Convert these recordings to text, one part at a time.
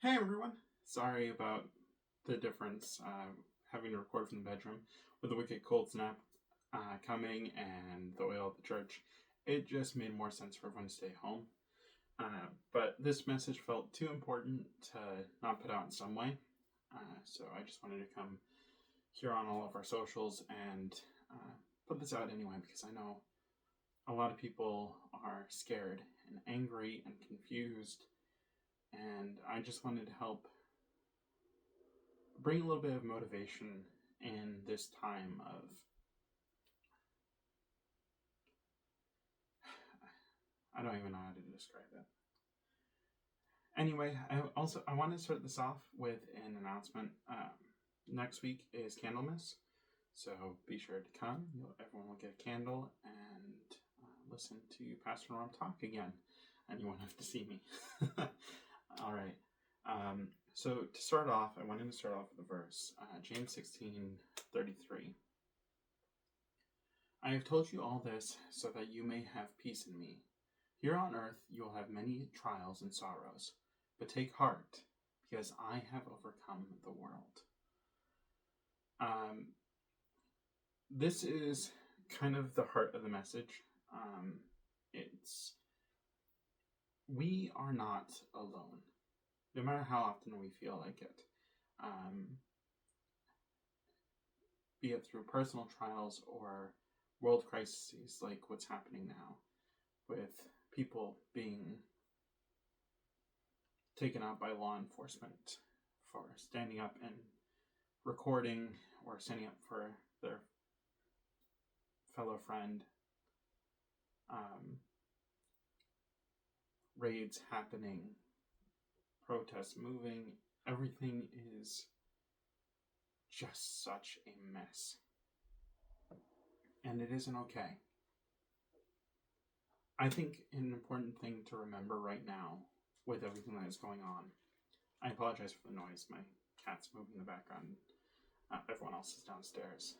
Hey everyone! Sorry about the difference having to record from the bedroom with the wicked cold snap coming and the oil at the church. It just made more sense for everyone to stay home. But this message felt too important to not put out in some way. So I just wanted to come here on all of our socials and put this out anyway because I know a lot of people are scared and angry and confused. And I just wanted to help bring a little bit of motivation in this time of I don't even know how to describe it. Anyway, I want to start this off with an announcement. Next week is Candlemas, so be sure to come. Everyone will get a candle and listen to Pastor Norm talk again, and you won't have to see me. All right. So to start off, I wanted to start off with a verse, James 16:33. I have told you all this so that you may have peace in me. Here on earth you will have many trials and sorrows, but take heart, because I have overcome the world. This is kind of the heart of the message. It's we are not alone, no matter how often we feel like it. Be it through personal trials or world crises like what's happening now with people being taken out by law enforcement for standing up and recording or standing up for their fellow friend. Raids happening, protests moving, everything is just such a mess. And it isn't okay. I think an important thing to remember right now with everything that is going on, I apologize for the noise, my cat's moving in the background, everyone else is downstairs.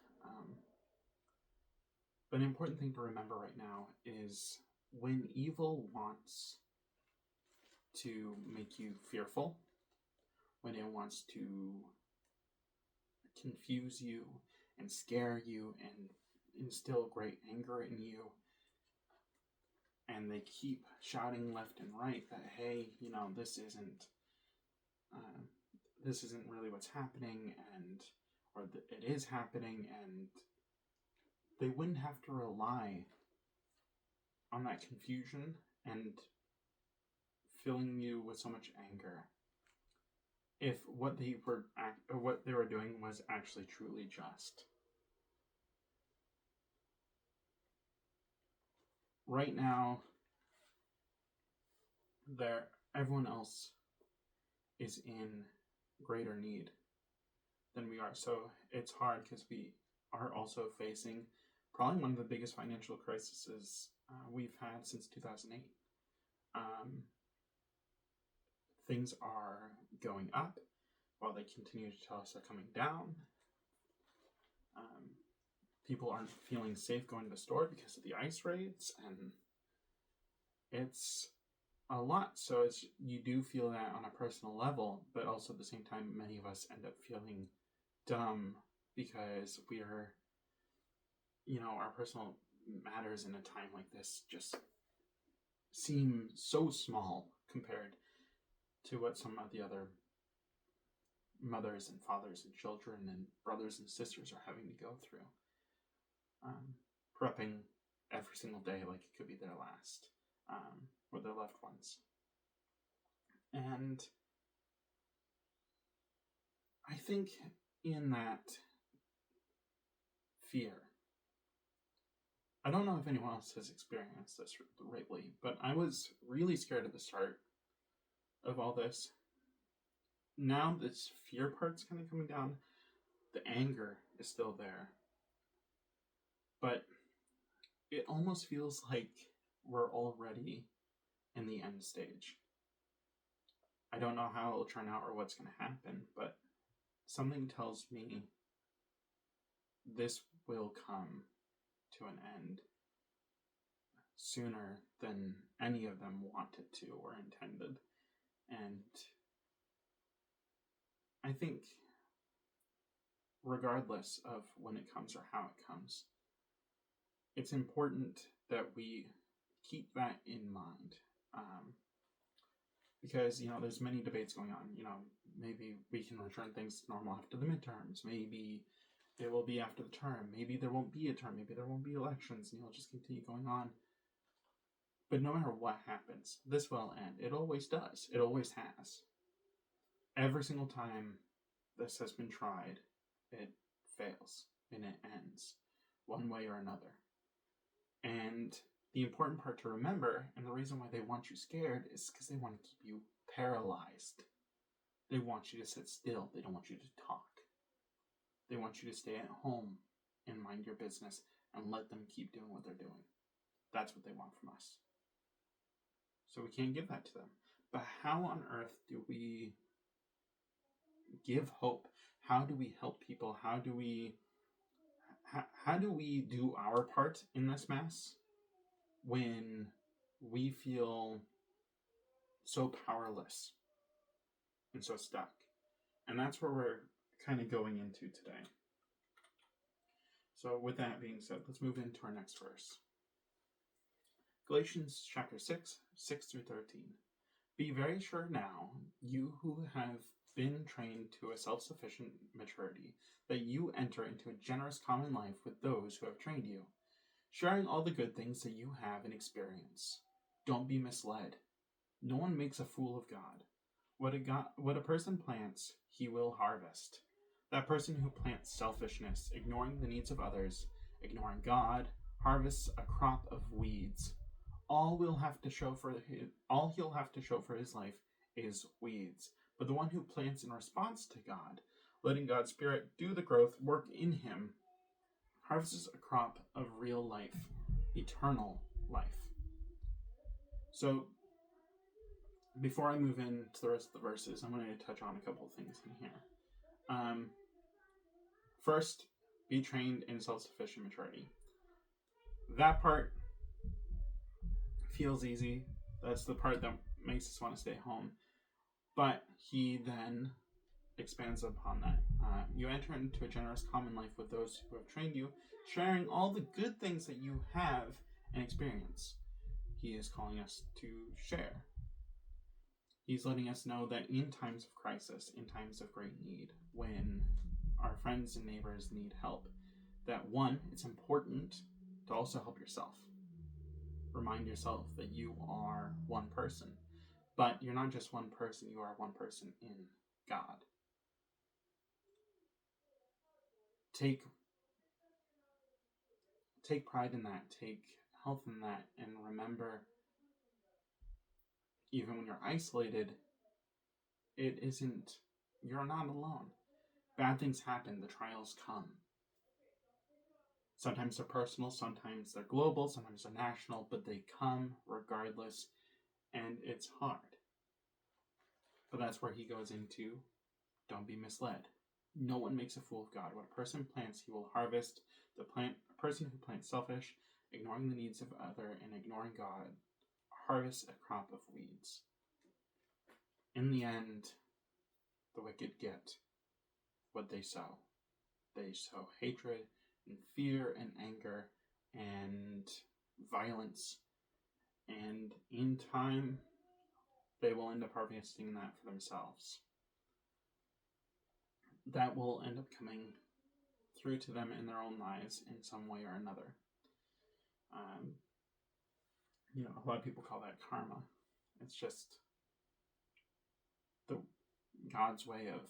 But an important thing to remember right now is when evil wants to make you fearful, when it wants to confuse you and scare you and instill great anger in you, and they keep shouting left and right that, hey, this isn't really what's happening, it is happening, and they wouldn't have to rely on that confusion and filling you with so much anger if what they were doing was actually truly just. Right now, everyone else is in greater need than we are. So it's hard because we are also facing probably one of the biggest financial crises we've had since 2008. Things are going up while they continue to tell us they're coming down. People aren't feeling safe going to the store because of the ICE raids, and it's a lot. So you do feel that on a personal level, but also at the same time, many of us end up feeling dumb because we are, our personal matters in a time like this just seem so small compared to what some of the other mothers and fathers and children and brothers and sisters are having to go through. Prepping every single day like it could be their last, or their loved ones. And I think in that fear, I don't know if anyone else has experienced this lately, but I was really scared at the start of all this. Now this fear part's kind of coming down. The anger is still there. But it almost feels like we're already in the end stage. I don't know how it'll turn out or what's going to happen, but something tells me this will come to an end sooner than any of them wanted to or intended. And I think regardless of when it comes or how it comes, it's important that we keep that in mind. Because, there's many debates going on. Maybe we can return things to normal after the midterms. Maybe it will be after the term. Maybe there won't be a term. Maybe there won't be elections, and it'll just continue going on. But no matter what happens, this will end. It always does. It always has. Every single time this has been tried, it fails and it ends one way or another. And the important part to remember, and the reason why they want you scared, is because they want to keep you paralyzed. They want you to sit still. They don't want you to talk. They want you to stay at home and mind your business and let them keep doing what they're doing. That's what they want from us. So we can't give that to them. But how on earth do we give hope? How do we help people? How do we do our part in this mess when we feel so powerless and so stuck? And that's where we're kind of going into today. So with that being said, let's move into our next verse. Galatians chapter 6, 6 through 13. Be very sure now, you who have been trained to a self-sufficient maturity, that you enter into a generous common life with those who have trained you, sharing all the good things that you have in experience. Don't be misled. No one makes a fool of God. What a person plants, he will harvest. That person who plants selfishness, ignoring the needs of others, ignoring God, harvests a crop of weeds. All he'll have to show for his life is weeds. But the one who plants in response to God, letting God's Spirit do the growth work in him, harvests a crop of real life, eternal life. So, before I move into the rest of the verses, I'm going to touch on a couple of things in here. First, be trained in self-sufficient maturity. That part feels easy. That's the part that makes us want to stay home. But he then expands upon that. You enter into a generous common life with those who have trained you, sharing all the good things that you have and experience. He is calling us to share. He's letting us know that in times of crisis, in times of great need, when our friends and neighbors need help, that one, it's important to also help yourself. Remind yourself that you are one person. But you're not just one person, you are one person in God. Take pride in that, take health in that, and remember, even when you're isolated, you're not alone. Bad things happen, the trials come. Sometimes they're personal, sometimes they're global, sometimes they're national, but they come regardless, and it's hard. But that's where he goes into, don't be misled. No one makes a fool of God. What a person plants, he will harvest. A person who plants selfish, ignoring the needs of other, and ignoring God, harvests a crop of weeds. In the end, the wicked get what they sow. They sow hatred and fear and anger and violence. And in time, they will end up harvesting that for themselves. That will end up coming through to them in their own lives in some way or another. A lot of people call that karma. It's just God's way of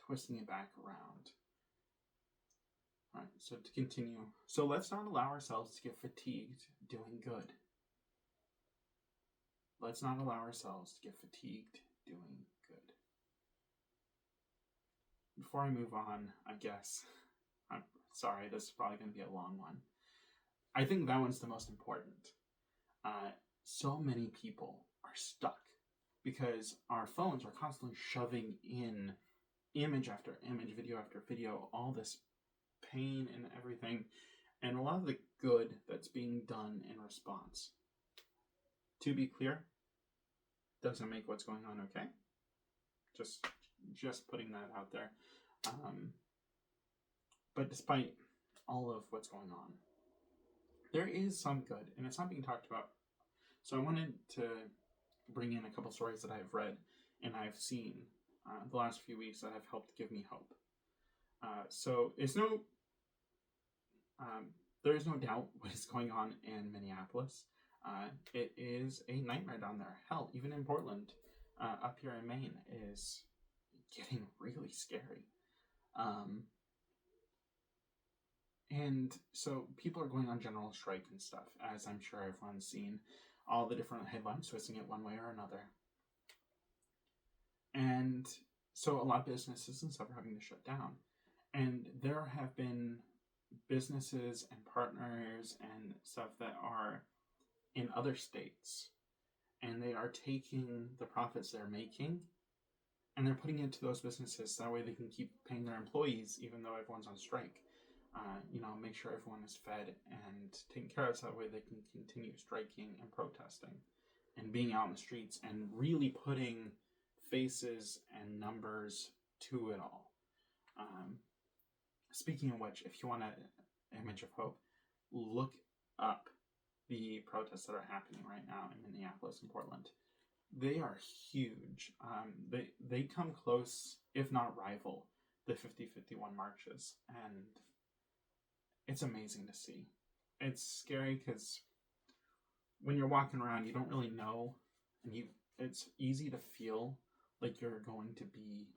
twisting it back around. All right, so to continue. So let's not allow ourselves to get fatigued doing good. Let's not allow ourselves to get fatigued doing good. Before I move on, I guess, I'm sorry, this is probably going to be a long one. I think that one's the most important. So many people are stuck because our phones are constantly shoving in image after image, video after video, all this pain and everything, and a lot of the good that's being done in response. To be clear, doesn't make what's going on okay. Just putting that out there. But despite all of what's going on, there is some good, and it's not being talked about. So I wanted to bring in a couple stories that I've read and I've seen the last few weeks that have helped give me hope. So there is no doubt what is going on in Minneapolis. It is a nightmare down there. Hell, even in Portland, up here in Maine, is getting really scary. And so people are going on general strike and stuff, as I'm sure everyone's seen all the different headlines twisting it one way or another. And so a lot of businesses and stuff are having to shut down. And there have been businesses and partners and stuff that are in other states, and they are taking the profits they're making and they're putting it to those businesses. That way they can keep paying their employees even though everyone's on strike. Make sure everyone is fed and taken care of, so that way they can continue striking and protesting and being out in the streets and really putting faces and numbers to it all. Speaking of which, if you want an image of hope, look up the protests that are happening right now in Minneapolis and Portland. They are huge. They come close, if not rival, the 50-51 marches, and it's amazing to see. It's scary because when you're walking around, you don't really know, and it's easy to feel like you're going to be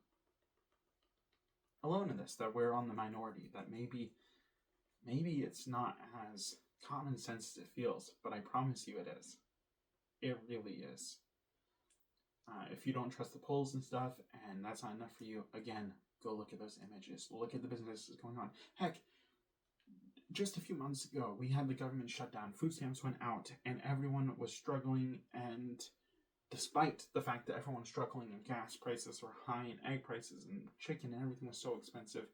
alone in this, that we're on the minority, that maybe it's not as common sense as it feels, but I promise you it is. It really is. If you don't trust the polls and stuff, and that's not enough for you, again, go look at those images. Look at the businesses going on. Heck, just a few months ago, we had the government shut down. Food stamps went out, and everyone was struggling. And despite the fact that everyone was struggling and gas prices were high and egg prices and chicken and everything was so expensive,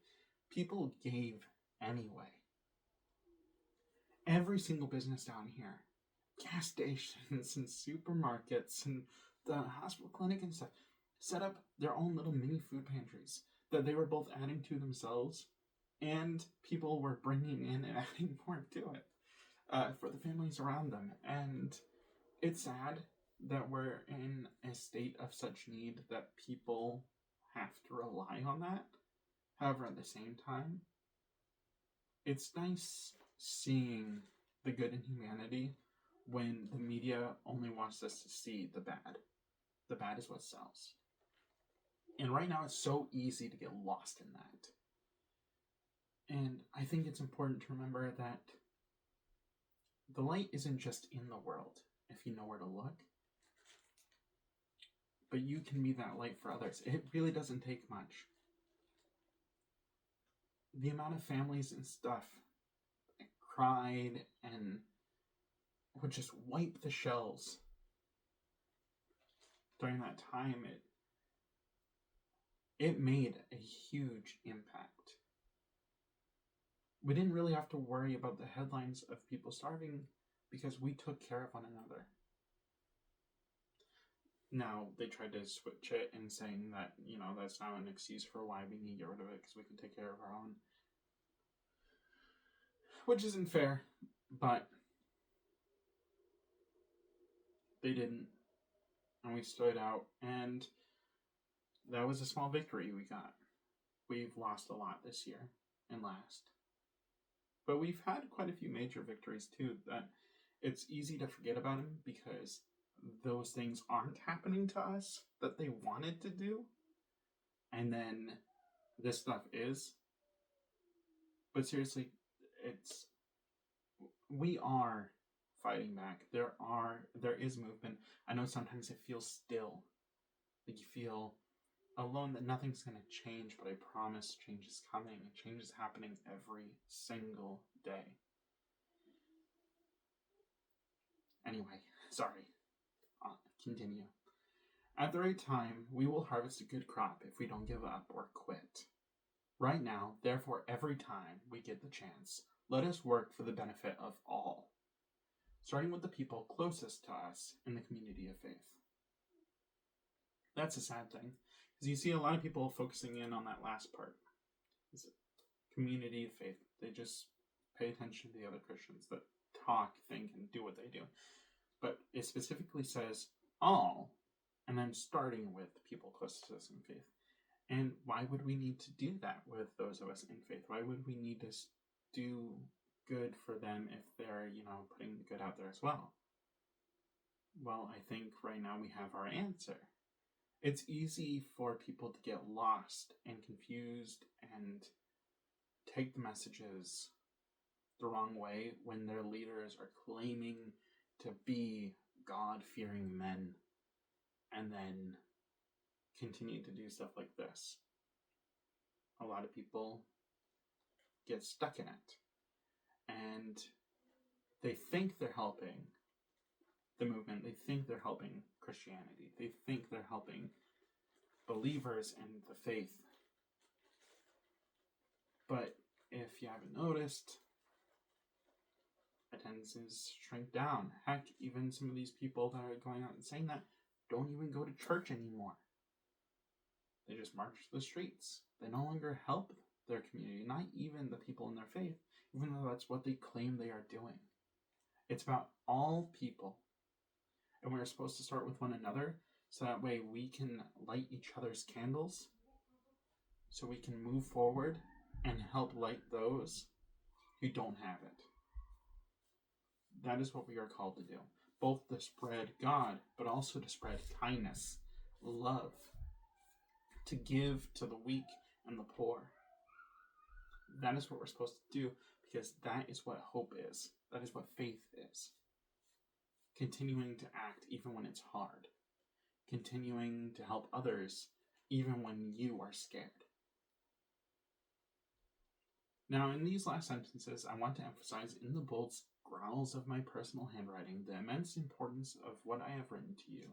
people gave anyway. Every single business down here, gas stations and supermarkets and the hospital clinic and stuff, set up their own little mini food pantries that they were both adding to themselves, and people were bringing in and adding more to it for the families around them. And it's sad that we're in a state of such need that people have to rely on that. However, at the same time, it's nice seeing the good in humanity when the media only wants us to see the bad. The bad is what sells. And right now it's so easy to get lost in that. And I think it's important to remember that the light isn't just in the world, if you know where to look. But you can be that light for others. It really doesn't take much. The amount of families and stuff that cried and would just wipe the shelves during that time, it made a huge impact. We didn't really have to worry about the headlines of people starving because we took care of one another. Now, they tried to switch it and saying that, that's not an excuse for why we need to get rid of it because we can take care of our own. Which isn't fair, but they didn't. And we stood out, and that was a small victory we got. We've lost a lot this year and last. But we've had quite a few major victories too, that it's easy to forget about them because those things aren't happening to us that they wanted to do. And then this stuff is. But seriously, we are fighting back. There is movement. I know sometimes it feels still. Like you feel alone, that nothing's going to change, but I promise change is coming. Change is happening every single day. Anyway, sorry. Continue. At the right time, we will harvest a good crop if we don't give up or quit. Right now, therefore, every time we get the chance, let us work for the benefit of all, starting with the people closest to us in the community of faith. That's a sad thing, Because you see a lot of people focusing in on that last part. It's a community of faith. They just pay attention to the other Christians that talk, think, and do what they do. But it specifically says all, and then starting with people close to us in faith. And why would we need to do that with those of us in faith? Why would we need to do good for them if they're, putting the good out there as well? Well, I think right now we have our answer. It's easy for people to get lost and confused and take the messages the wrong way when their leaders are claiming to be God-fearing men and then continue to do stuff like this. A lot of people get stuck in it, and they think they're helping the movement. They think they're helping Christianity. They think they're helping believers in the faith. But if you haven't noticed, attendances shrink down. Heck, even some of these people that are going out and saying that don't even go to church anymore. They just march the streets. They no longer help their community, not even the people in their faith, even though that's what they claim they are doing. It's about all people. And we're supposed to start with one another, so that way we can light each other's candles, so we can move forward and help light those who don't have it. That is what we are called to do, both to spread God, but also to spread kindness, love, to give to the weak and the poor. That is what we're supposed to do, because that is what hope is. That is what faith is. Continuing to act even when it's hard. Continuing to help others even when you are scared. Now, in these last sentences, I want to emphasize in the bold growls of my personal handwriting the immense importance of what I have written to you.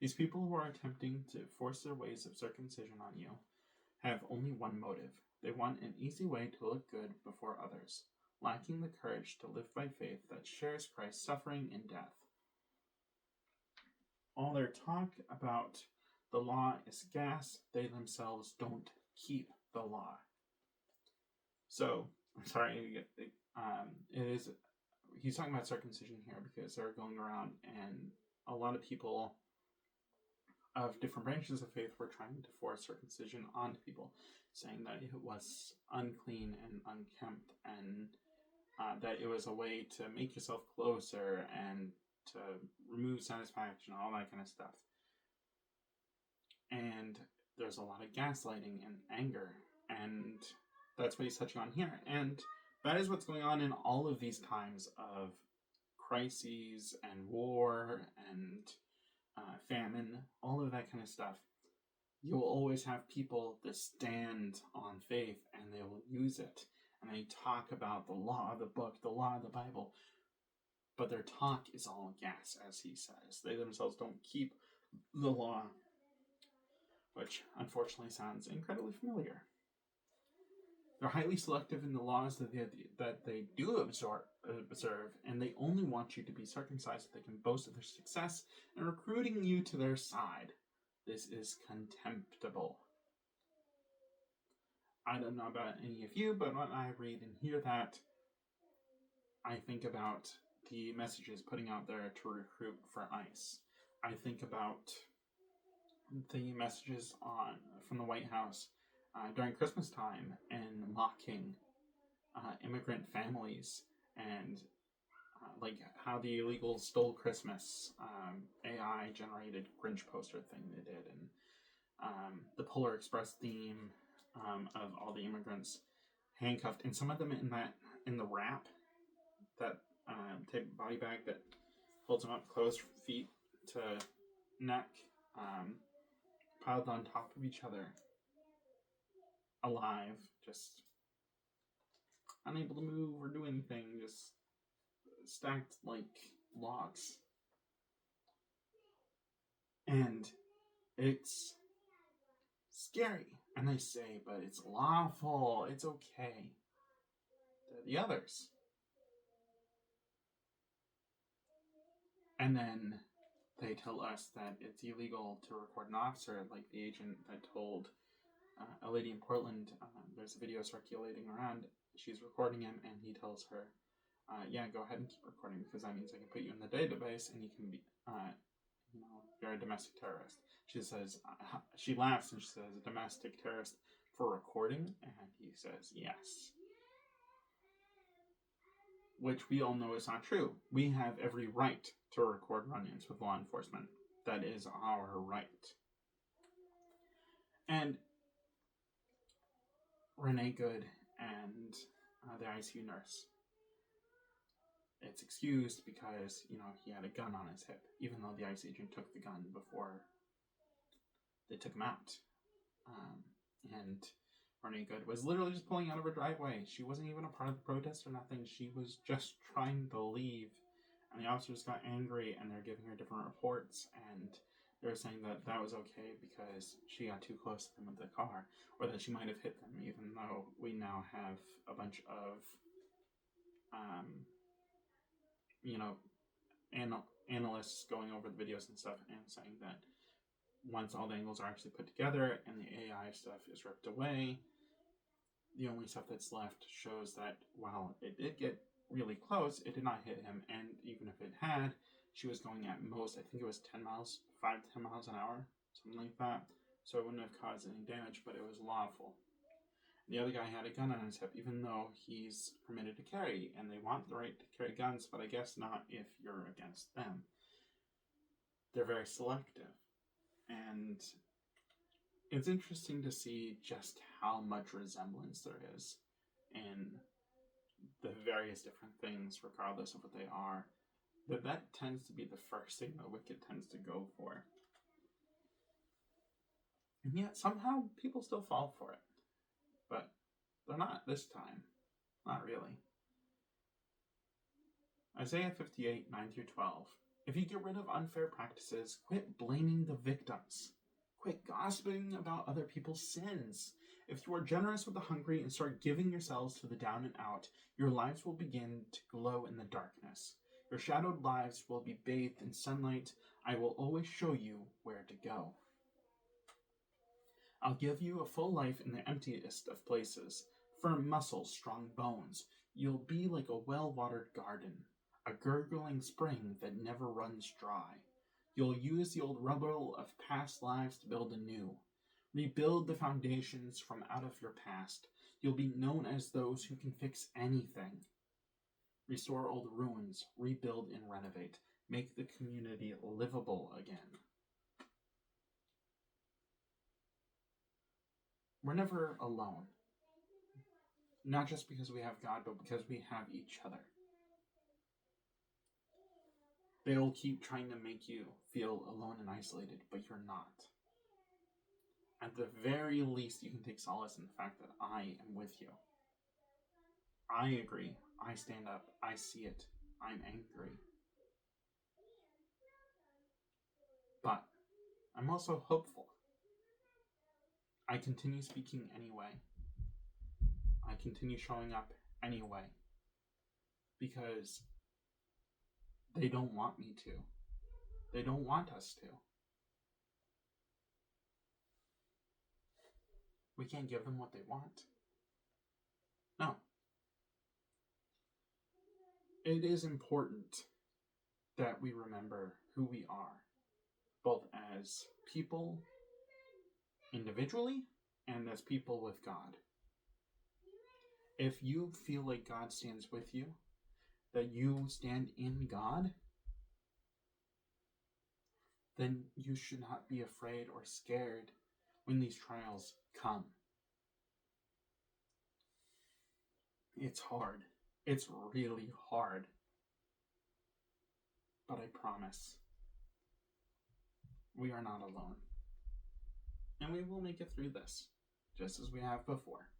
These people who are attempting to force their ways of circumcision on you have only one motive. They want an easy way to look good before others, lacking the courage to live by faith that shares Christ's suffering and death. All their talk about the law is gas. They themselves don't keep the law. So, I'm sorry, he's talking about circumcision here because they're going around and a lot of people of different branches of faith were trying to force circumcision onto people, saying that it was unclean and unkempt, and that it was a way to make yourself closer and to remove satisfaction, all that kind of stuff. And there's a lot of gaslighting and anger, and that's what he's touching on here. And that is what's going on in all of these times of crises and war and famine, all of that kind of stuff. You'll always have people that stand on faith and they will use it. And they talk about the law of the book, the law of the Bible. But their talk is all gas, as he says. They themselves don't keep the law, which unfortunately sounds incredibly familiar. They're highly selective in the laws that they do observe, and they only want you to be circumcised so they can boast of their success and recruiting you to their side. This is contemptible. I don't know about any of you, but when I read and hear that, I think about the messages putting out there to recruit for ICE. I think about the messages from the White House during Christmas time and mocking immigrant families and like how the illegals stole Christmas, AI generated Grinch poster thing they did, and the Polar Express theme of all the immigrants handcuffed, and some of them in the wrap, that type of body bag that holds them up close, feet to neck, piled on top of each other, alive, just unable to move or do anything, just stacked like logs. And it's scary. And they say, but it's lawful, it's okay. They're the others. And then they tell us that it's illegal to record an officer, like the agent that told a lady in Portland, there's a video circulating around, she's recording him, and he tells her, yeah, go ahead and keep recording, because that means I can put you in the database, and you can be, you're a domestic terrorist. She says, she laughs, and she says, a domestic terrorist for recording? And he says, yes. Which we all know is not true. We have every right to record run-ins with law enforcement. That is our right. And Renee Good and the ICU nurse, it's excused because, he had a gun on his hip, even though the ICE agent took the gun before they took him out. And Renee Good was literally just pulling out of her driveway. She wasn't even a part of the protest or nothing. She was just trying to leave. And the officers got angry, and they're giving her different reports, and they were saying that that was okay because she got too close to them with the car, or that she might have hit them, even though we now have a bunch of, analysts going over the videos and stuff and saying that once all the angles are actually put together and the AI stuff is ripped away, the only stuff that's left shows that while it did get really close, it did not hit him, and even if it had, she was going at most, I think it was 5 to 10 miles an hour, something like that, so it wouldn't have caused any damage, but it was lawful. The other guy had a gun on his hip, even though he's permitted to carry, and they want the right to carry guns, but I guess not if you're against them. They're very selective, and it's interesting to see just how much resemblance there is in the various different things, regardless of what they are. That tends to be the first thing that Wicked tends to go for. And yet, somehow, people still fall for it. But they're not this time. Not really. Isaiah 58, 9-12. If you get rid of unfair practices, quit blaming the victims. Quit gossiping about other people's sins. If you are generous with the hungry and start giving yourselves to the down and out, your lives will begin to glow in the darkness. Your shadowed lives will be bathed in sunlight. I will always show you where to go. I'll give you a full life in the emptiest of places. Firm muscles, strong bones. You'll be like a well-watered garden, a gurgling spring that never runs dry. You'll use the old rubble of past lives to build anew. Rebuild the foundations from out of your past. You'll be known as those who can fix anything. Restore old ruins, rebuild and renovate. Make the community livable again. We're never alone. Not just because we have God, but because we have each other. They'll keep trying to make you feel alone and isolated, but you're not. At the very least, you can take solace in the fact that I am with you. I agree. I stand up. I see it. I'm angry. But I'm also hopeful. I continue speaking anyway. I continue showing up anyway. Because they don't want me to. They don't want us to. We can't give them what they want. No. It is important that we remember who we are, both as people individually and as people with God. If you feel like God stands with you, that you stand in God, then you should not be afraid or scared when these trials come. It's hard. It's really hard. But I promise, we are not alone. And we will make it through this, just as we have before.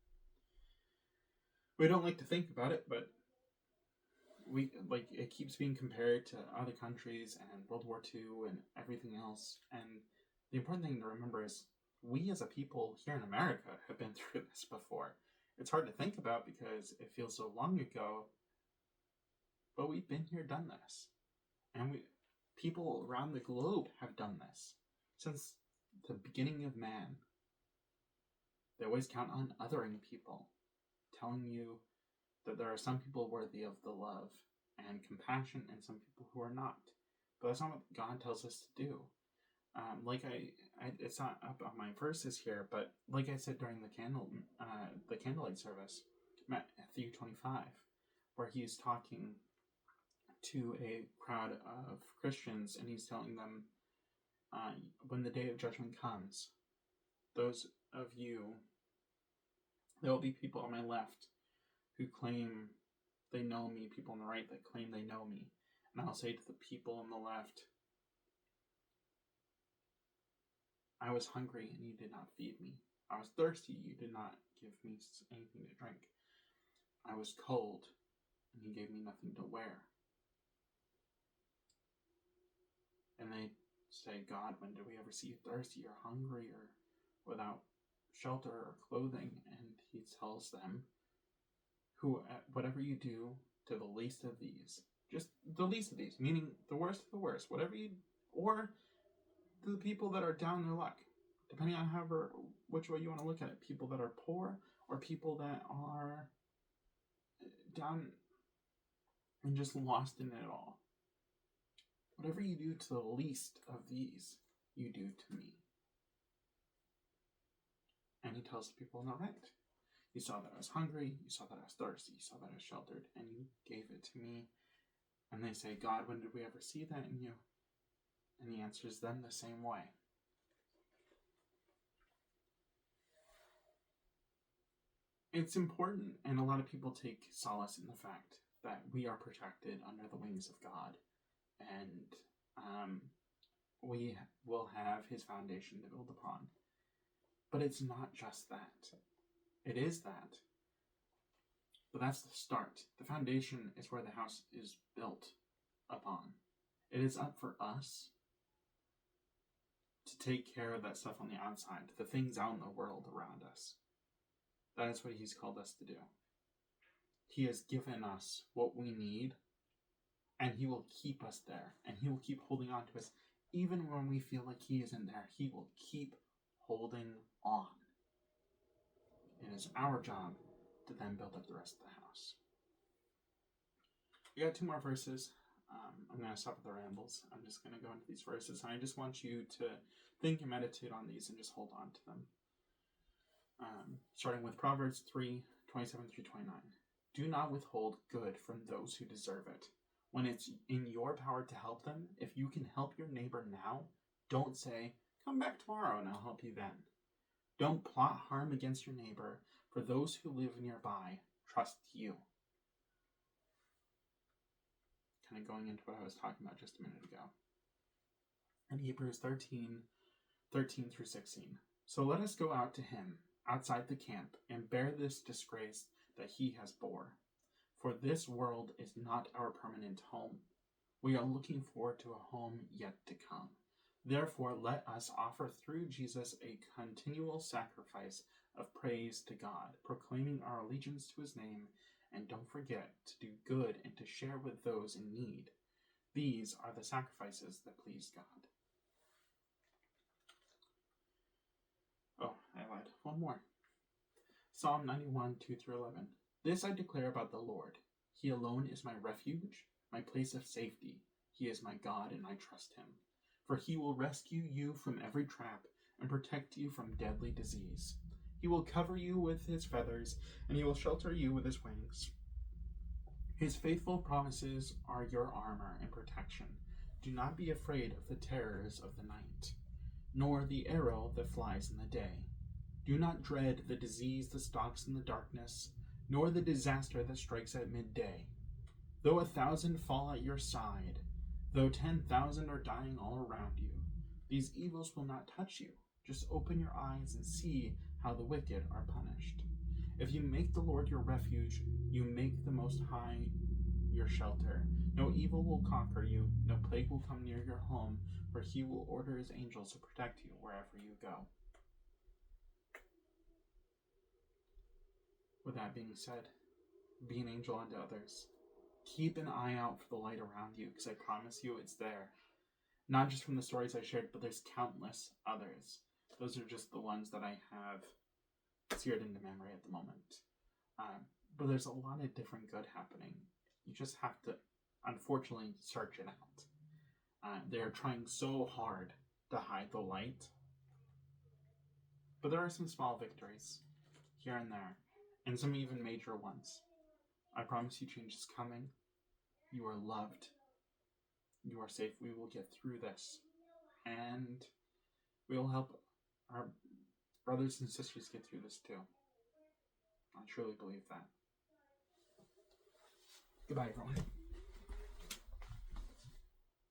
We don't like to think about it, but it keeps being compared to other countries and World War II and everything else. And the important thing to remember is we as a people here in America have been through this before. It's hard to think about because it feels so long ago, but we've been here, done this. And People around the globe have done this since the beginning of man. They always count on othering people, telling you that there are some people worthy of the love and compassion and some people who are not. But that's not what God tells us to do. It's not up on my verses here, but like I said during the candlelight service, Matthew 25, where he's talking to a crowd of Christians and he's telling them, when the day of judgment comes, those of you, there will be people on my left who claim they know me, people on the right that claim they know me. And I'll say to the people on the left, I was hungry and you did not feed me. I was thirsty, you did not give me anything to drink. I was cold and you gave me nothing to wear. And they say, God, when did we ever see you thirsty or hungry or without shelter or clothing? And he tells them, whatever you do to the least of these, just the least of these, meaning the worst of the worst, whatever you, or the people that are down their luck, depending on which way you want to look at it, people that are poor or people that are down and just lost in it all. Whatever you do to the least of these, you do to me. And he tells the people on the right, you saw that I was hungry, you saw that I was thirsty, you saw that I was sheltered, and you gave it to me. And they say, God, when did we ever see that in you? And he answers them the same way. It's important, and a lot of people take solace in the fact that we are protected under the wings of God, and we will have his foundation to build upon. But it's not just that. It is that. But that's the start. The foundation is where the house is built upon. It is up for us to take care of that stuff on the outside, the things out in the world around us. That is what he's called us to do. He has given us what we need, and he will keep us there, and he will keep holding on to us. Even when we feel like he isn't there, he will keep holding on. It is our job to then build up the rest of the house. We got 2 more verses. I'm going to stop with the rambles. I'm just going to go into these verses, and I just want you to think and meditate on these and just hold on to them. Starting with Proverbs 3:27 through 29. Do not withhold good from those who deserve it. When it's in your power to help them, if you can help your neighbor now, don't say, come back tomorrow and I'll help you then. Don't plot harm against your neighbor, for those who live nearby trust you. Kind of going into what I was talking about just a minute ago. In Hebrews 13 through 16. So let us go out to him outside the camp and bear this disgrace that he has bore. For this world is not our permanent home. We are looking forward to a home yet to come. Therefore, let us offer through Jesus a continual sacrifice of praise to God, proclaiming our allegiance to his name, and don't forget to do good and to share with those in need. These are the sacrifices that please God. Oh, I lied. One more. Psalm 91, 2 through 11. This I declare about the Lord. He alone is my refuge, my place of safety. He is my God, and I trust him. For he will rescue you from every trap and protect you from deadly disease. He will cover you with his feathers, and he will shelter you with his wings. His faithful promises are your armor and protection. Do not be afraid of the terrors of the night, nor the arrow that flies in the day. Do not dread the disease that stalks in the darkness, nor the disaster that strikes at midday. Though 1,000 fall at your side, though 10,000 are dying all around you, these evils will not touch you. Just open your eyes and see how the wicked are punished. If you make the Lord your refuge, you make the Most High your shelter. No evil will conquer you, no plague will come near your home, for he will order his angels to protect you wherever you go. With that being said, be an angel unto others. Keep an eye out for the light around you, because I promise you it's there. Not just from the stories I shared, but there's countless others. Those are just the ones that I have seared into memory at the moment. But there's a lot of different good happening. You just have to, unfortunately, search it out. They're trying so hard to hide the light. But there are some small victories here and there, and some even major ones. I promise you change is coming. You are loved. You are safe. We will get through this. And we will help our brothers and sisters get through this too. I truly believe that. Goodbye, everyone.